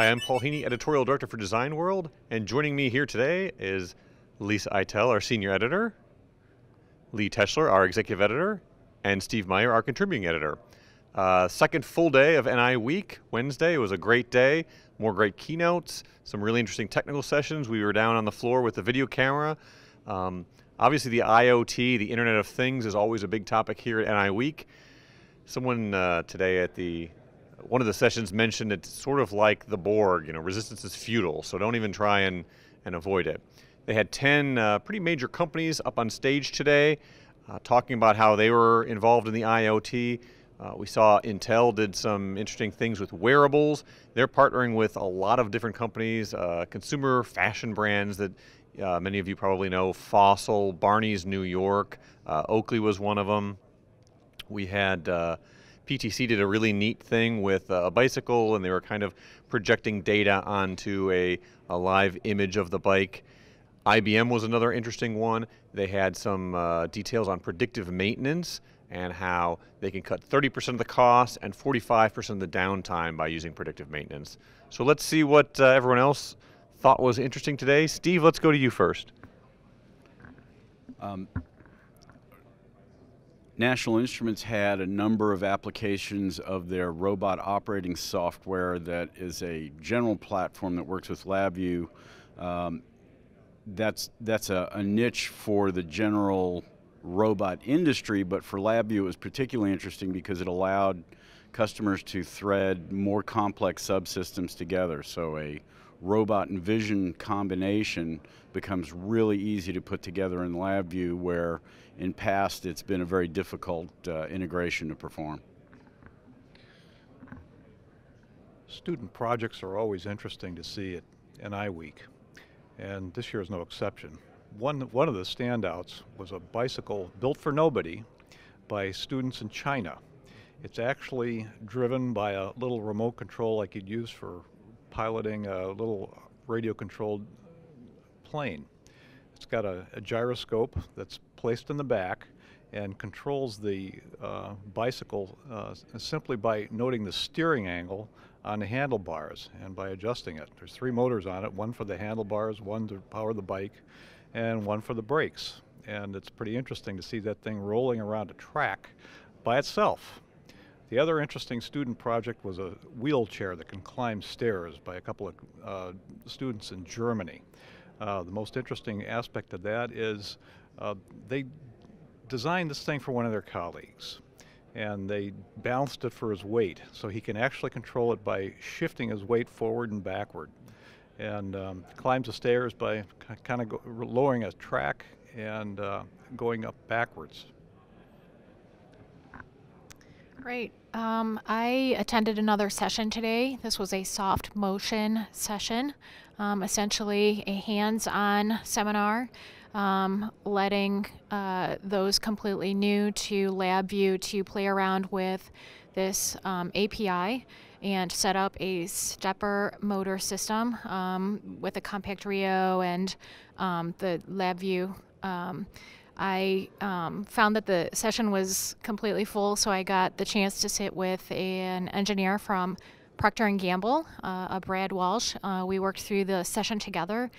Hi, I'm Paul Heney, Editorial Director for Design World, and joining me here today is Lisa Eitel, our Senior Editor, Lee Teschler, our Executive Editor, and Steve Meyer, our Contributing Editor. Second full day of NI Week, Wednesday. It was a great day, more great keynotes, some really interesting technical sessions. We were down on the floor with the video camera. Obviously the IoT, the Internet of Things, is always a big topic here at NI Week. Someone today at one of the sessions mentioned it's sort of like the Borg, resistance is futile, so don't even try and avoid it. They had 10 pretty major companies up on stage today talking about how they were involved in the IoT. We saw Intel did some interesting things with wearables. They're partnering with a lot of different companies, consumer fashion brands that many of you probably know, Fossil, Barney's New York, Oakley was one of them. We had PTC did a really neat thing with a bicycle, and they were kind of projecting data onto a live image of the bike. IBM was another interesting one. They had some details on predictive maintenance and how they can cut 30% of the cost and 45% of the downtime by using predictive maintenance. So let's see what everyone else thought was interesting today. Steve, let's go to you first. National Instruments had a number of applications of their robot operating software that is a general platform that works with LabVIEW. That's a niche for the general robot industry, but for LabVIEW it was particularly interesting because it allowed customers to thread more complex subsystems together. So a robot and vision combination becomes really easy to put together in LabVIEW, where in past it's been a very difficult integration to perform. Student projects are always interesting to see at NI Week, and this year is no exception. One of the standouts was a bicycle built for nobody by students in China. It's actually driven by a little remote control like you'd use for piloting a little radio-controlled plane. It's got a gyroscope that's placed in the back and controls the bicycle simply by noting the steering angle on the handlebars and by adjusting it. There's 3 motors on it, one for the handlebars, one to power the bike, and one for the brakes. And it's pretty interesting to see that thing rolling around a track by itself. The other interesting student project was a wheelchair that can climb stairs by a couple of students in Germany. The most interesting aspect of that is they designed this thing for one of their colleagues, and they balanced it for his weight, so he can actually control it by shifting his weight forward and backward, and climbs the stairs by kind of lowering a track and going up backwards. Great. I attended another session today. This was a soft motion session, essentially a hands-on seminar, letting those completely new to LabVIEW to play around with this API and set up a stepper motor system with a compact Rio and the LabVIEW. I found that the session was completely full, so I got the chance to sit with an engineer from Procter & Gamble, Brad Walsh. We worked through the session together.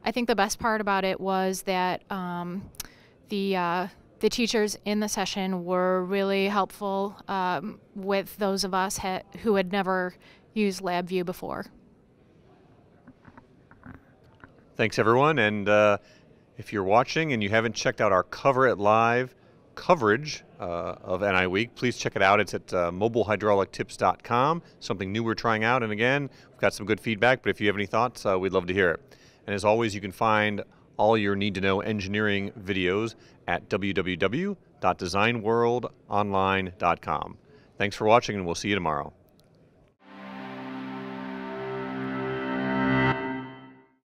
I think the best part about it was that the teachers in the session were really helpful with those of us who had never used LabVIEW before. Thanks, everyone. And if you're watching and you haven't checked out our Cover It Live coverage of NI Week, please check it out. It's at mobilehydraulictips.com, something new we're trying out. And again, we've got some good feedback, but if you have any thoughts, we'd love to hear it. And as always, you can find all your need-to-know engineering videos at www.designworldonline.com. Thanks for watching, and we'll see you tomorrow.